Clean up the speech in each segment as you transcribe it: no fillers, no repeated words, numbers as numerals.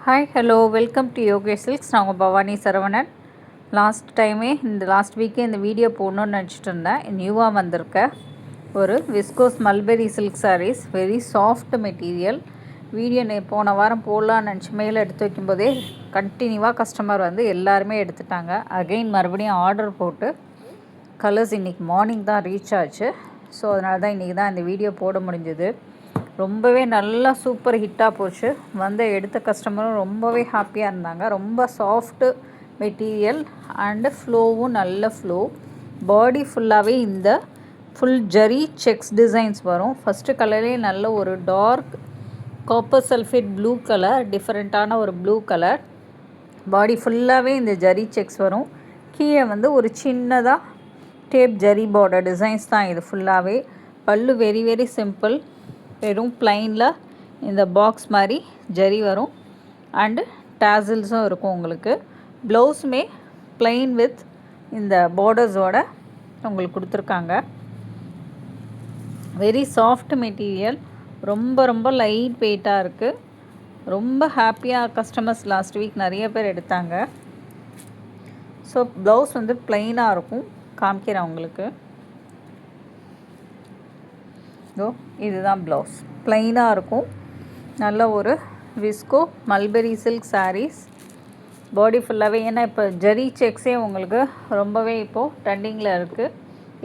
Hi hello welcome to Yogesh silks. நான் உங்கள் Bhavani Saravanan. Last வீக்கே இந்த வீடியோ போடணுன்னு நினச்சிட்டு இருந்தேன். நியூவாக வந்திருக்க ஒரு viscose mulberry silk saris, very soft material. Video போன வாரம் போடலான்னு நினச்சி மேலே எடுத்து வைக்கும்போதே கண்டினியூவாக கஸ்டமர் வந்து எல்லாருமே எடுத்துட்டாங்க. அகெயின் மறுபடியும் ஆர்டர் போட்டு கலர்ஸ் இன்றைக்கி மார்னிங் தான் ரீச் ஆச்சு. ஸோ அதனால தான் இன்றைக்கி தான் இந்த வீடியோ போட முடிஞ்சுது. ரொம்பவே நல்லா சூப்பர் ஹிட்டாக போச்சு. வந்து எடுத்த கஸ்டமரும் ரொம்பவே ஹாப்பியாக இருந்தாங்க. ரொம்ப சாஃப்ட்டு மெட்டீரியல் அண்டு ஃப்ளோவும் நல்ல ஃப்ளோ. பாடி ஃபுல்லாகவே இந்த ஃபுல் ஜரி செக்ஸ் டிசைன்ஸ் வரும். ஃபஸ்ட்டு கலரே நல்ல ஒரு dark copper sulphate blue colour, டிஃப்ரெண்ட்டான ஒரு ப்ளூ கலர். பாடி ஃபுல்லாகவே இந்த ஜரி செக்ஸ் வரும். கீழே வந்து ஒரு சின்னதாக டேப் ஜரி பார்டர் டிசைன்ஸ் தான் இது ஃபுல்லாகவே. பல்லு வெரி வெரி சிம்பிள், வெறும் ப்ளைனில் இந்த பாக்ஸ் மாதிரி ஜரி வரும் அண்டு டேசில்ஸும் இருக்கும் உங்களுக்கு. ப்ளவுஸுமே ப்ளைன் வித் இந்த பார்டர்ஸோட உங்களுக்கு கொடுத்துருக்காங்க. வெரி சாஃப்ட் மெட்டீரியல், ரொம்ப ரொம்ப லைட் வெயிட்டாக இருக்குது. ரொம்ப ஹாப்பியாக கஸ்டமர்ஸ் லாஸ்ட் வீக் நிறைய பேர் எடுத்தாங்க. ஸோ ப்ளவுஸ் வந்து ப்ளைனாக இருக்கும். காமிக்கிறேன் உங்களுக்கு. இதுதான் ப்ளவுஸ், ப்ளைனாக இருக்கும். நல்ல ஒரு விஸ்கோ மல்பெரி சில்க் சாரீஸ். பாடி ஃபுல்லாகவே, ஏன்னா இப்போ ஜரி செக்ஸே உங்களுக்கு ரொம்பவே இப்போது ட்ரெண்டிங்கில் இருக்குது.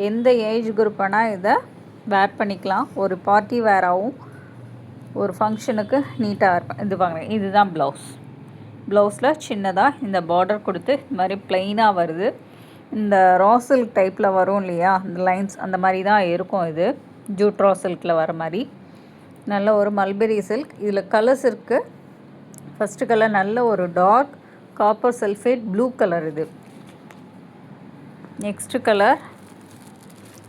எந்த ஏஜ் குரூப் வேணால் இதை வேர் பண்ணிக்கலாம். ஒரு பார்ட்டி வேராகவும் ஒரு ஃபங்க்ஷனுக்கு நீட்டாக இருக்கும். இது பாருங்க, இதுதான் ப்ளவுஸ். ப்ளவுஸில் சின்னதாக இந்த பார்டர் கொடுத்து இது மாதிரி ப்ளைனாக வருது. இந்த ரா சில்க் டைப்பில் வரும் இல்லையா, இந்த லைன்ஸ் அந்த மாதிரி தான் இருக்கும். இது ஜூட் ரா சில்கில் வர மாதிரி நல்ல ஒரு மல்பெரி சில்க். இதில் கலர்ஸ் இருக்குது. ஃபஸ்ட்டு கலர் நல்ல ஒரு dark copper sulphate blue colour. இது நெக்ஸ்ட்டு கலர்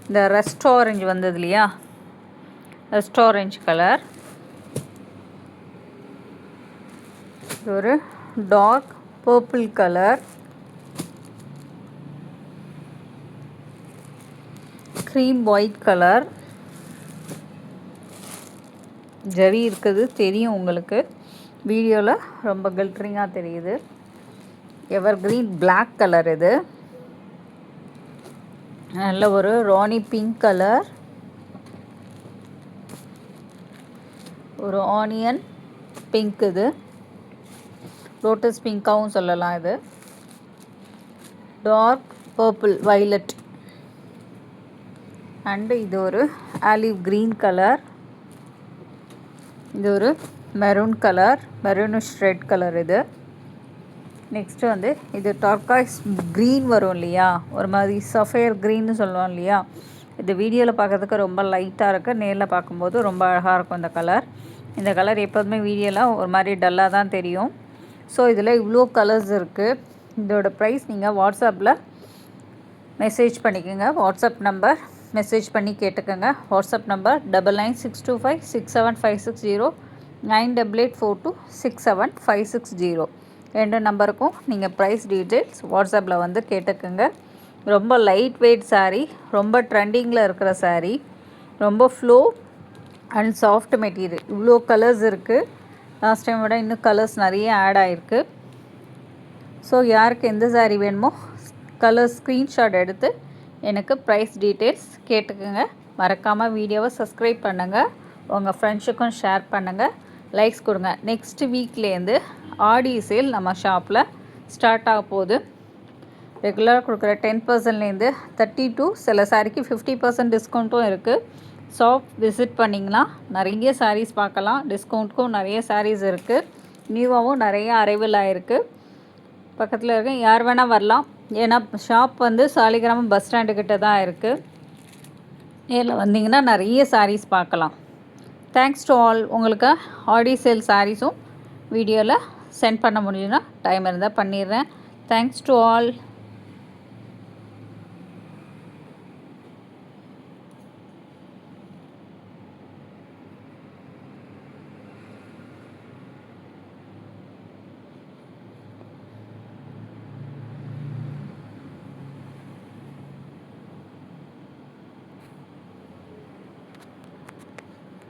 இந்த ரெஸ்ட் ஆரஞ்சு வந்தது இல்லையா, ரெஸ்ட் ஆரஞ்சு கலர். இது ஒரு dark purple colour. Cream white colour. Zari இருக்குது தெரியும் உங்களுக்கு, வீடியோவில் ரொம்ப கில்ட்ரிங்காக தெரியுது. Evergreen black colour. இது நல்ல ஒரு ராணி பிங்க் கலர், ஒரு ஆனியன் பிங்க். இது லோட்டஸ் பிங்காகவும் சொல்லலாம். இது டார்க் பர்பிள் வைலட் அண்டு இது ஒரு ஆலிவ் க்ரீன் கலர். இது ஒரு maroon colour, maroonish red colour. இது நெக்ஸ்ட்டு வந்து இது டர்காய்ஸ் க்ரீன் வரும் இல்லையா, ஒரு மாதிரி சஃபேர் க்ரீன்னு சொல்லுவோம் இல்லையா. இது வீடியோவில் பார்க்குறதுக்கு ரொம்ப லைட்டாக இருக்குது, நேரில் பார்க்கும்போது ரொம்ப அழகாக இருக்கும் இந்த கலர். இந்த கலர் எப்போதுமே வீடியோவில் ஒரு மாதிரி டல்லாக தான் தெரியும். ஸோ இதில் இவ்வளோ கலர்ஸ் இருக்குது. இதோட ப்ரைஸ் நீங்கள் வாட்ஸ்அப்பில் மெசேஜ் பண்ணிக்கோங்க. வாட்ஸ்அப் நம்பர் மெசேஜ் பண்ணி கேட்டுக்கோங்க. WhatsApp number 9962567560, 9884267560. ரெண்டு நம்பருக்கும் நீங்கள் ப்ரைஸ் டீட்டெயில்ஸ் வாட்ஸ்அப்பில் வந்து கேட்டுக்கோங்க. ரொம்ப லைட் வெயிட் சாரீ, ரொம்ப ட்ரெண்டிங்கில் இருக்கிற சாரீ, ரொம்ப ஃப்ளோ அண்ட் சாஃப்ட் மெட்டீரியல். இவ்வளோ கலர்ஸ் இருக்குது. லாஸ்ட் டைம் விட இன்னும் கலர்ஸ் நிறைய ஆட் ஆகிருக்கு. ஸோ யாருக்கு எந்த சாரீ வேணுமோ கலர் ஸ்க்ரீன்ஷாட் எடுத்து எனக்கு ப்ரைஸ் டீட்டெயில்ஸ் கேட்டுக்கோங்க. மறக்காமல் வீடியோவை சப்ஸ்கிரைப் பண்ணுங்கள், உங்கள் ஃப்ரெண்ட்ஸுக்கும் ஷேர் பண்ணுங்கள், லைக்ஸ் கொடுங்க. நெக்ஸ்ட் வீக்லேருந்து ஆடி சேல் நம்ம ஷாப்பில் ஸ்டார்ட் ஆக போகுது. ரெகுலராக கொடுக்குற 10%லேருந்து 30 to சில சாரிக்கு 50% டிஸ்கவுண்ட்டும் இருக்குது. ஷாப் விசிட் பண்ணிங்கன்னா நிறைய சாரீஸ் பார்க்கலாம். டிஸ்கவுண்ட்க்கும் நிறைய சாரீஸ் இருக்குது. நியூவாகவும் நிறைய அரைவல் ஆகிருக்கு. பக்கத்தில் இருக்க யார் வேணால் வரலாம். ஏன்னா ஷாப் வந்து சாலிகிராமம் பஸ் ஸ்டாண்டுக்கிட்ட தான் இருக்குது. நேரில் வந்தீங்கன்னா நிறைய சாரீஸ் பார்க்கலாம். Thanks to all. உங்களுக்கு ஆடி சேல் சாரீஸும் வீடியோவில் சென்ட் பண்ண முடியும்னா டைம் இருந்தால் பண்ணிடுறேன். Thanks to all.